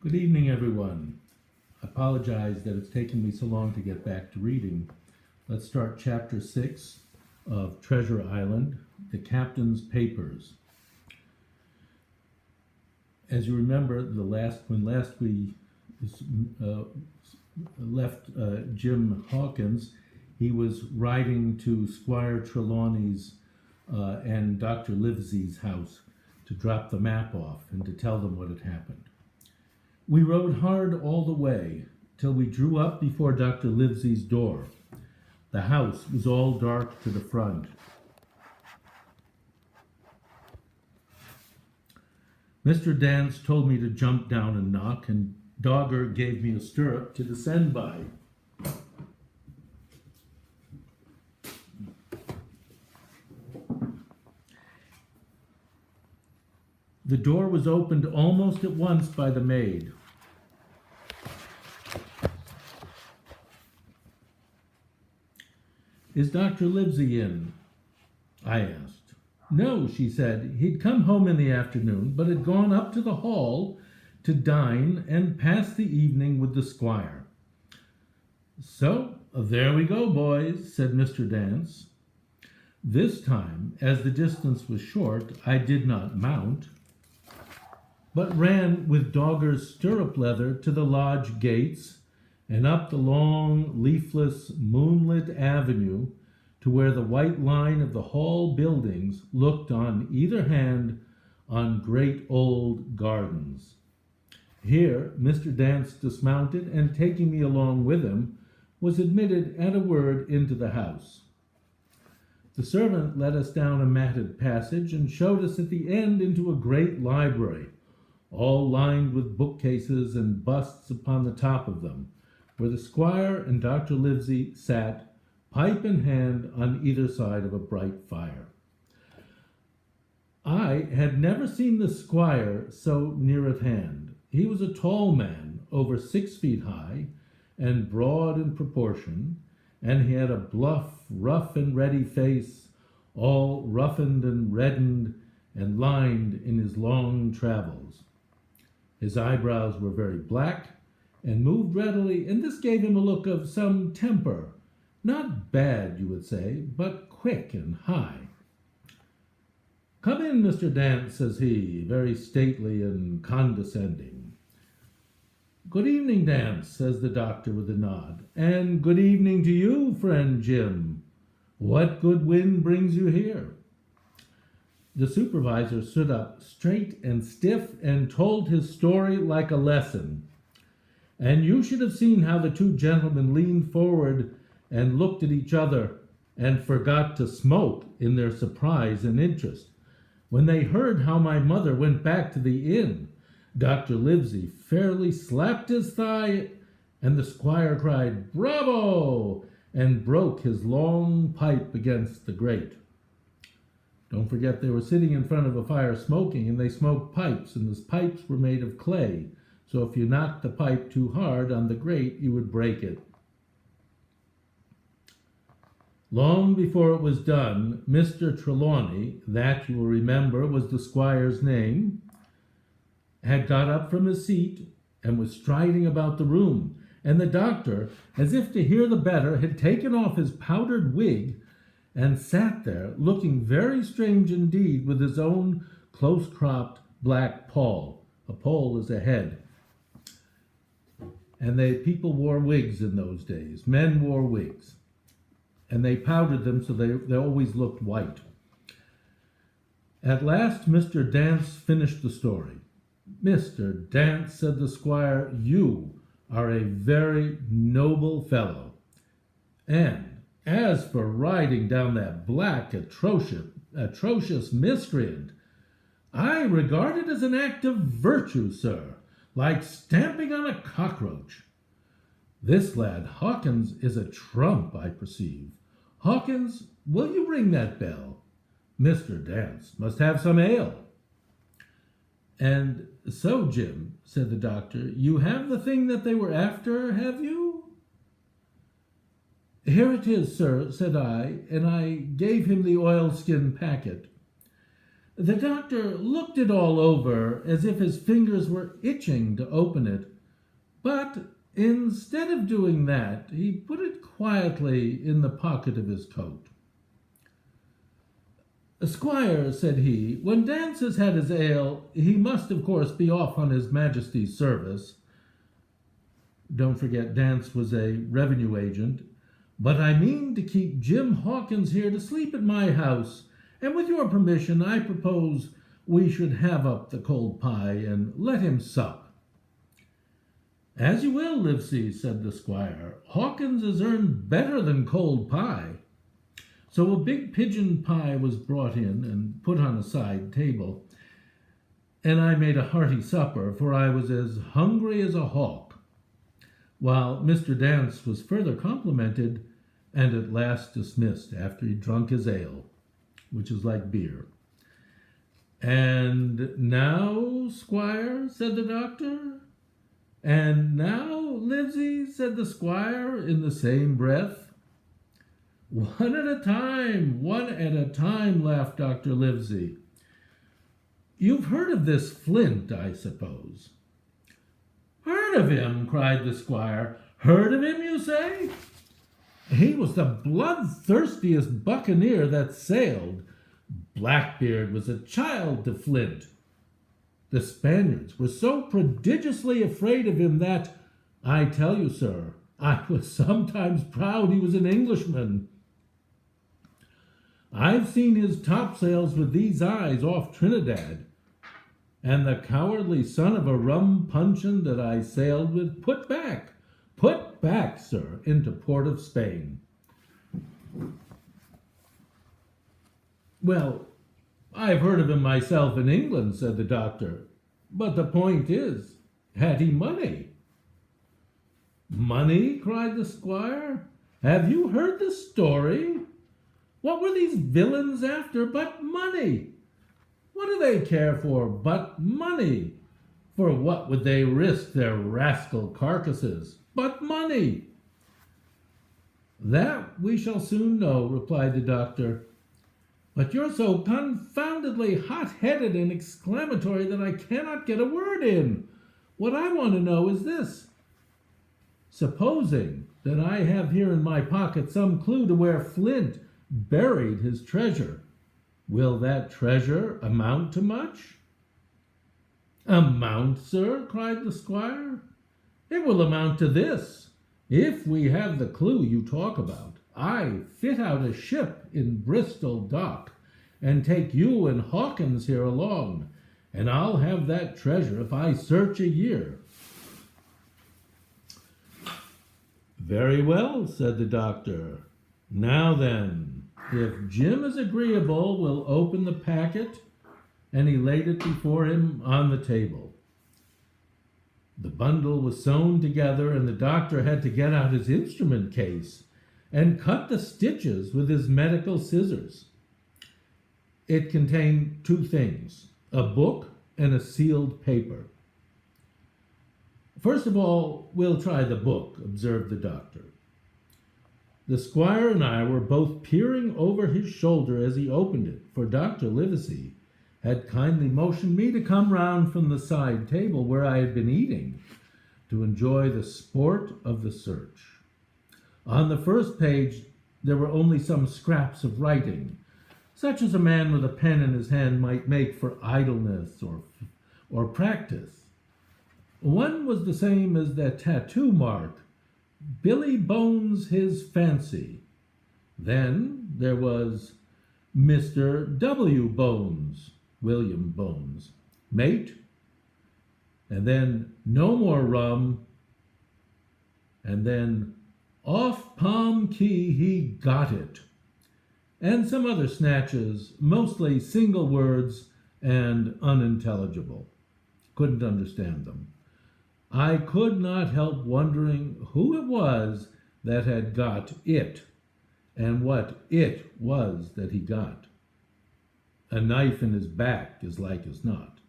Good evening, everyone. I apologize that it's taken me so long to get back to reading. Let's start Chapter 6 of Treasure Island, The Captain's Papers. As you remember, when last we left Jim Hawkins, he was riding to Squire Trelawney's and Dr. Livesey's house to drop the map off and to tell them what had happened. We rode hard all the way till we drew up before Dr. Livesey's door. The house was all dark to the front. Mr. Dance told me to jump down and knock, and Dogger gave me a stirrup to descend by. The door was opened almost at once by the maid. "Is Dr. Livesey in?" I asked. "No," she said. "He'd come home in the afternoon, but had gone up to the hall to dine and pass the evening with the squire." "So, there we go, boys," said Mr. Dance. This time, as the distance was short, I did not mount, but ran with Dogger's stirrup leather to the lodge gates and up the long, leafless, moonlit avenue to where the white line of the hall buildings looked on either hand on great old gardens. Here Mr. Dance dismounted, and taking me along with him, was admitted at a word into the house. The servant led us down a matted passage and showed us at the end into a great library, all lined with bookcases and busts upon the top of them, where the squire and Dr. Livesey sat, pipe in hand, on either side of a bright fire. I had never seen the squire so near at hand. He was a tall man, over 6 feet high, and broad in proportion, and he had a bluff, rough and ready face, all roughened and reddened and lined in his long travels. His eyebrows were very black and moved readily, and this gave him a look of some temper, not bad, you would say, but quick and high. "Come in, Mr. Dance," says he, very stately and condescending. "Good evening, Dance," says the doctor with a nod. "And good evening to you, friend Jim. What good wind brings you here?" The supervisor stood up straight and stiff and told his story like a lesson. And you should have seen how the two gentlemen leaned forward and looked at each other and forgot to smoke in their surprise and interest. When they heard how my mother went back to the inn, Dr. Livesey fairly slapped his thigh, and the squire cried, "Bravo!" and broke his long pipe against the grate. Don't forget they were sitting in front of a fire smoking, and they smoked pipes, and the pipes were made of clay, so if you knocked the pipe too hard on the grate, you would break it. Long before it was done, Mr. Trelawney, that you will remember was the squire's name, had got up from his seat and was striding about the room, and the doctor, as if to hear the better, had taken off his powdered wig and sat there looking very strange indeed with his own close-cropped black poll. A poll is a head. And people wore wigs in those days. Men wore wigs. And they powdered them so they always looked white. At last Mr. Dance finished the story. "Mr. Dance," said the squire, "you are a very noble fellow. And as for riding down that black, atrocious miscreant, I regard it as an act of virtue, sir, like stamping on a cockroach. This lad Hawkins is a trump, I perceive. Hawkins, will you ring that bell? Mr. Dance must have some ale." "And so, Jim," said the doctor, "you have the thing that they were after, have you?" "Here it is, sir," said I, and I gave him the oilskin packet. The doctor looked it all over as if his fingers were itching to open it, but instead of doing that, he put it quietly in the pocket of his coat. "Squire," said he, "when Dance has had his ale, he must, of course, be off on his Majesty's service." Don't forget, Dance was a revenue agent. "But I mean to keep Jim Hawkins here to sleep at my house, and with your permission, I propose we should have up the cold pie and let him sup." "As you will, Livesey," said the squire. "Hawkins has earned better than cold pie." So a big pigeon pie was brought in and put on a side table, and I made a hearty supper, for I was as hungry as a hawk, while Mr. Dance was further complimented and at last dismissed after he drunk his ale, which is like beer. "And now, squire," said the doctor. "And now, Livesey," said the squire in the same breath. One at a time, laughed Dr. Livesey. "You've heard of this Flint, I suppose?" "Heard of him?" cried the squire. "Heard of him, you say? He was the bloodthirstiest buccaneer that sailed. Blackbeard was a child to Flint. The Spaniards were so prodigiously afraid of him that, I tell you, sir, I was sometimes proud he was an Englishman. I've seen his topsails with these eyes off Trinidad, and the cowardly son of a rum puncheon that I sailed with put back, sir, into port of Spain." "Well, I've heard of him myself in England," said the doctor. "But the point is, had he money?" "Money?" cried the squire. "Have you heard the story? What were these villains after but money? What do they care for but money? For what would they risk their rascal carcasses but money?" "That we shall soon know," replied the doctor. "But you're so confoundedly hot-headed and exclamatory that I cannot get a word in. What I want to know is this. Supposing that I have here in my pocket some clue to where Flint buried his treasure, will that treasure amount to much?" "Amount, sir?" cried the squire. "It will amount to this. If we have the clue you talk about, I fit out a ship in Bristol dock and take you and Hawkins here along, and I'll have that treasure if I search a year." "Very well," said the doctor. "Now then, if Jim is agreeable, we'll open the packet," and he laid it before him on the table. The bundle was sewn together, and the doctor had to get out his instrument case and cut the stitches with his medical scissors. It contained two things, a book and a sealed paper. "First of all, we'll try the book," observed the doctor. The squire and I were both peering over his shoulder as he opened it, for Dr. Livesey had kindly motioned me to come round from the side table where I had been eating to enjoy the sport of the search. On the first page there were only some scraps of writing, such as a man with a pen in his hand might make for idleness or practice. One was the same as the tattoo mark, "Billy Bones his fancy." Then there was Mr. W. Bones, William Bones, mate, and then "no more rum," and then "off Palm Key he got it," and some other snatches, mostly single words and unintelligible. Couldn't understand them. I could not help wondering who it was that had got it, and what it was that he got. A knife in his back, as like as not.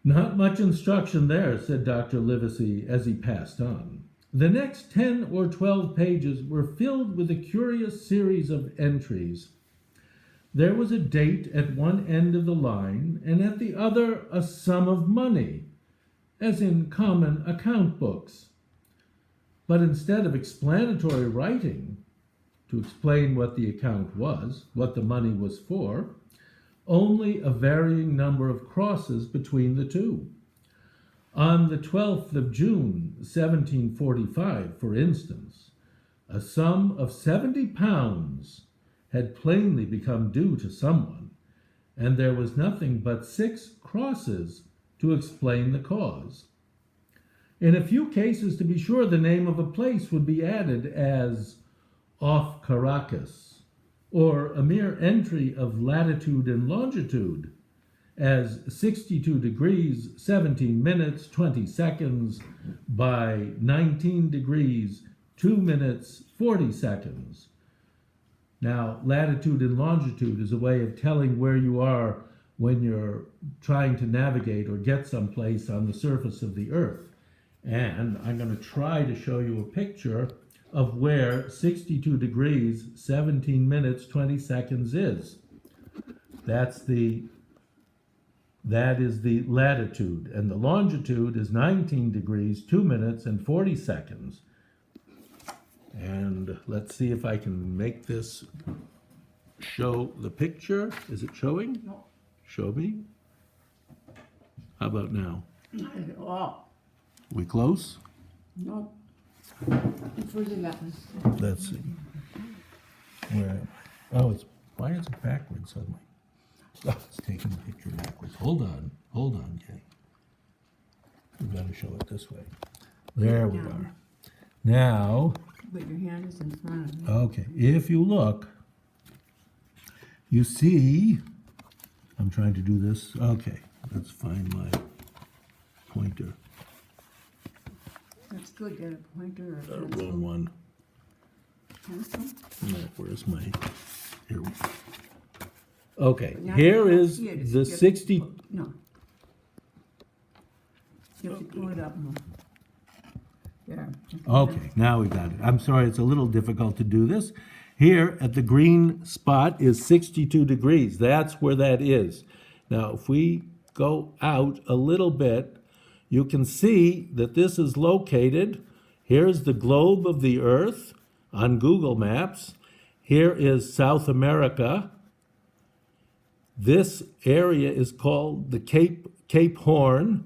"Not much instruction there," said Dr. Livesey as he passed on. The next 10 or 12 pages were filled with a curious series of entries. There was a date at one end of the line, and at the other a sum of money, as in common account books. But instead of explanatory writing to explain what the account was, what the money was for, only a varying number of crosses between the two. On the 12th of June, 1745, for instance, a sum of £70 had plainly become due to someone, and there was nothing but 6 crosses to explain the cause. In a few cases, to be sure, the name of a place would be added as off Caracas, or a mere entry of latitude and longitude, as 62 degrees 17 minutes 20 seconds by 19 degrees 2 minutes 40 seconds. Now, latitude and longitude is a way of telling where you are when you're trying to navigate or get someplace on the surface of the earth. And I'm going to try to show you a picture of where 62 degrees 17 minutes 20 seconds is. That is the latitude, and the longitude is 19 degrees 2 minutes and 40 seconds. And let's see if I can make this show the picture. Is it showing? No. Show me. How about now? Oh, We close? no. Further that one. Let's see. Where am I? Oh, why is it backwards suddenly? Oh, it's taking the picture backwards. Hold on, Kay. We've got to show it this way. There we are. Now, But your hand is in front of you. okay, if you look, you see, I'm trying to do this. Okay, let's find my pointer. That's good, get a pointer or a pencil. Wrong one. Pencil? No, where's my, here. Okay, Now here you is see it, it's the just- 60, No. You have to pull it up more. There. okay, now we got it. I'm sorry, it's a little difficult to do this. Here at the green spot is 62 degrees. That's where that is. Now, if we go out a little bit, you can see that this is located. Here's the globe of the Earth on Google Maps. Here is South America. This area is called the Cape Horn.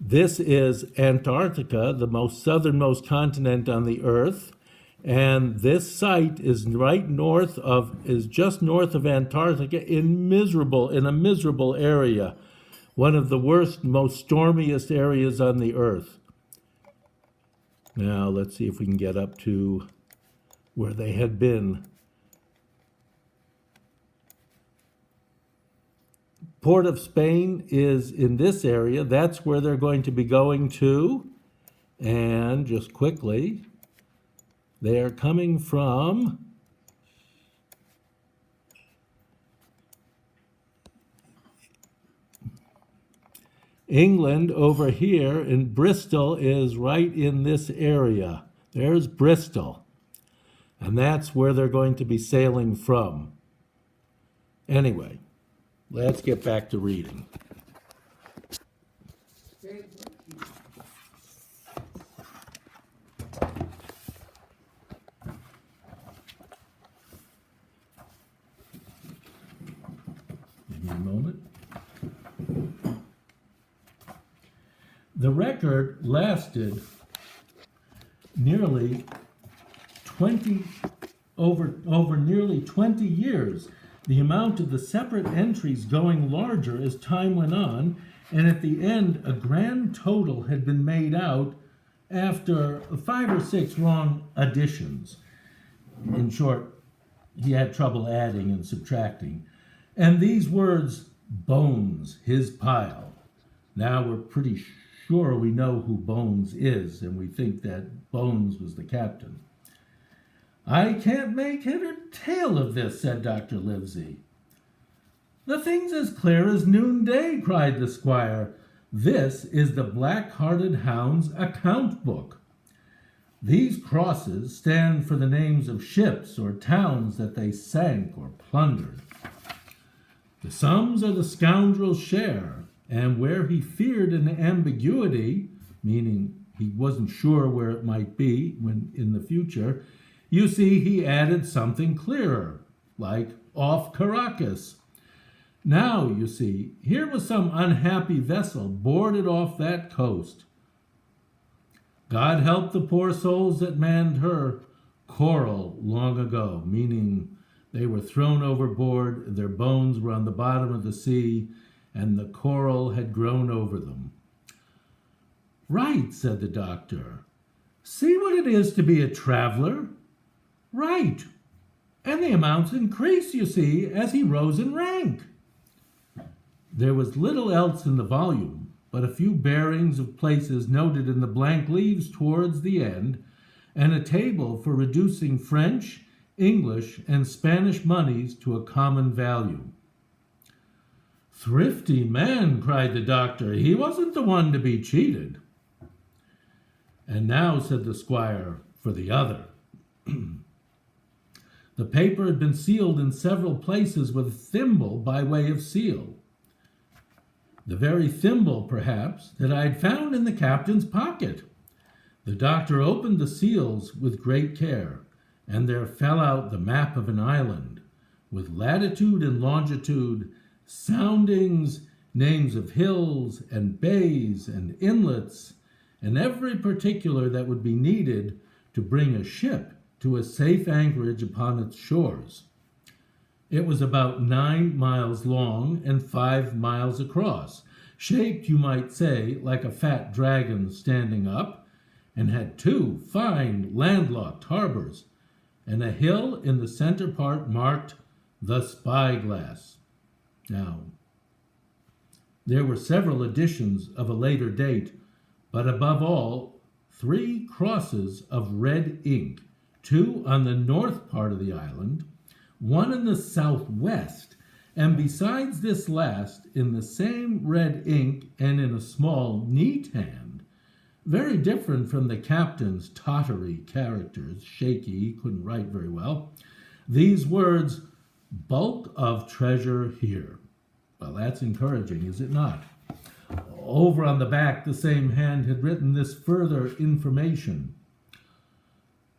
This is Antarctica, the most southernmost continent on the Earth. And this site is just north of Antarctica in a miserable area. One of the worst, most stormiest areas on the Earth. Now, let's see if we can get up to where they had been. Port of Spain is in this area. That's where they're going to be going to. And just quickly, they are coming from England over here, and Bristol is right in this area. There's Bristol. And that's where they're going to be sailing from. Anyway, let's get back to reading. Give me a moment. The record lasted nearly over nearly 20 years. The amount of the separate entries going larger as time went on, and at the end, a grand total had been made out after 5 or 6 wrong additions. In short, he had trouble adding and subtracting. And these words, Bones, his pile. Now we're pretty sure we know who Bones is, and we think that Bones was the captain. I can't make head or tail of this, said Dr. Livesey. The thing's as clear as noonday, cried the squire. This is the Black-Hearted Hound's account book. These crosses stand for the names of ships or towns that they sank or plundered. The sums are the scoundrel's share, and where he feared an ambiguity, meaning he wasn't sure where it might be when in the future, you see he added something clearer, like off Caracas. Now, you see, here was some unhappy vessel boarded off that coast. God help the poor souls that manned her, coral long ago, meaning they were thrown overboard, their bones were on the bottom of the sea, and the coral had grown over them. Right, said the doctor. See what it is to be a traveler? Right. And the amounts increased, you see, as he rose in rank. There was little else in the volume, but a few bearings of places noted in the blank leaves towards the end, and a table for reducing French, English, and Spanish monies to a common value. Thrifty man, cried the doctor. He wasn't the one to be cheated. And now, said the squire, for the other. The paper had been sealed in several places with a thimble by way of seal. The very thimble, perhaps, that I had found in the captain's pocket. The doctor opened the seals with great care, and there fell out the map of an island, with latitude and longitude, soundings, names of hills and bays and inlets, and every particular that would be needed to bring a ship to a safe anchorage upon its shores. It was about 9 miles long and 5 miles across, shaped, you might say, like a fat dragon standing up, and had 2 fine landlocked harbors, and a hill in the center part marked the Spyglass. Now, there were several editions of a later date, but above all, 3 crosses of red ink, 2 on the north part of the island, 1 in the southwest, and besides this last, in the same red ink and in a small, neat hand, very different from the captain's tottery characters, shaky, he couldn't write very well, these words, bulk of treasure here. Well, that's encouraging, is it not? Over on the back, the same hand had written this further information.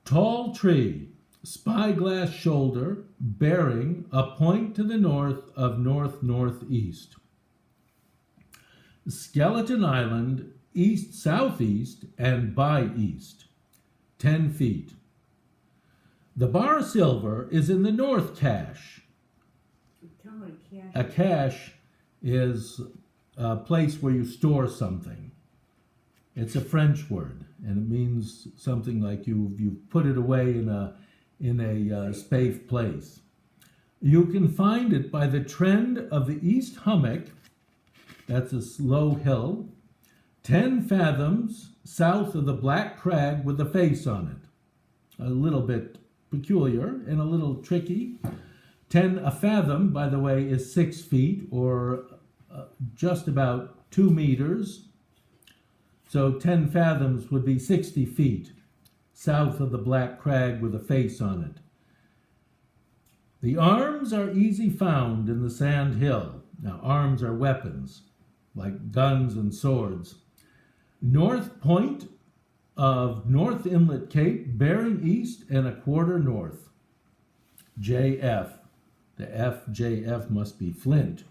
Tall tree, spyglass shoulder, bearing a point to the north of north-northeast. Skeleton Island, east-southeast and by east, 10 feet. The bar silver is in the north cache. A cache is a place where you store something. It's a French word, and it means something like you put it away in a safe place. You can find it by the trend of the East Hummock, that's a low hill, 10 fathoms south of the Black Crag with a face on it. A little bit peculiar and a little tricky. A fathom, by the way, is 6 feet or just about 2 meters. So 10 fathoms would be 60 feet south of the Black Crag with a face on it. The arms are easy found in the sand hill. Now, arms are weapons, like guns and swords. North point of North Inlet Cape, bearing east and a quarter north. JF. The FJF must be Flint.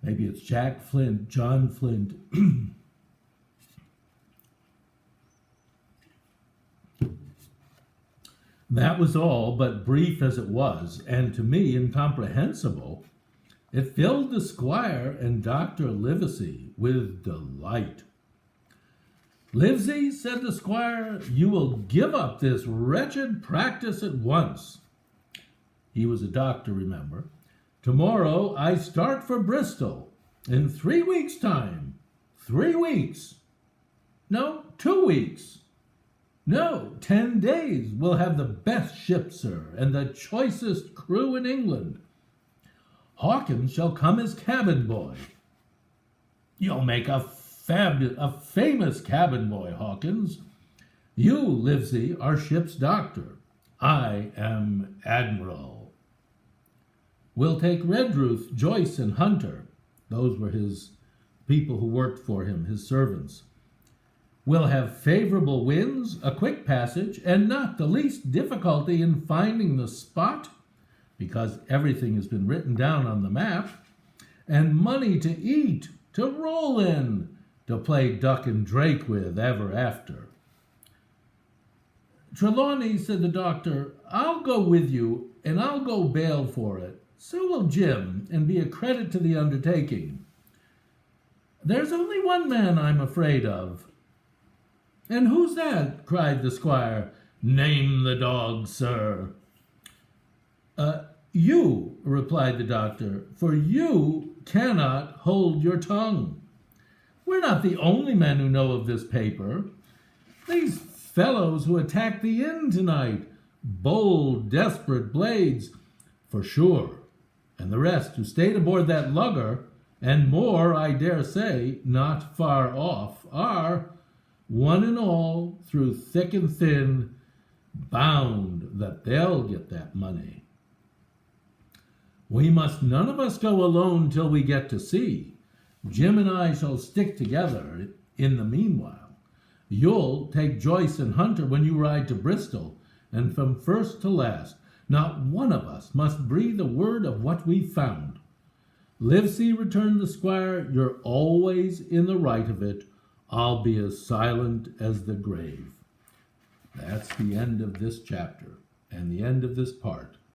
Maybe it's Jack Flint, John Flint. That was all, but brief as it was, and to me incomprehensible, it filled the squire and Dr. Livesey with delight. Livesey, said the squire, you will give up this wretched practice at once. He was a doctor, remember. Tomorrow I start for Bristol. In 3 weeks' time. 3 weeks. No, 2 weeks. No, 10 days. We'll have the best ship, sir, and the choicest crew in England. Hawkins shall come as cabin boy. You'll make a famous cabin boy, Hawkins. You, Livesey, are ship's doctor. I am admiral. We'll take Redruth, Joyce, and Hunter. Those were his people who worked for him, his servants. We'll have favorable winds, a quick passage, and not the least difficulty in finding the spot, because everything has been written down on the map, and money to eat, to roll in, to play duck and drake with ever after. Trelawney, said the doctor, I'll go with you, and I'll go bail for it. So will Jim, and be a credit to the undertaking. There's only one man I'm afraid of. And who's that? Cried the squire. Name the dog, sir. You, replied the doctor, for you cannot hold your tongue. We're not the only men who know of this paper. These fellows who attacked the inn tonight, bold, desperate blades, for sure, and the rest who stayed aboard that lugger, and more, I dare say, not far off, are, one and all, through thick and thin, bound that they'll get that money. We must none of us go alone till we get to sea. Jim and I shall stick together in the meanwhile. You'll take Joyce and Hunter when you ride to Bristol, and from first to last, not one of us must breathe a word of what we've found. Livesey, returned the squire, you're always in the right of it. I'll be as silent as the grave. That's the end of this chapter and the end of this part.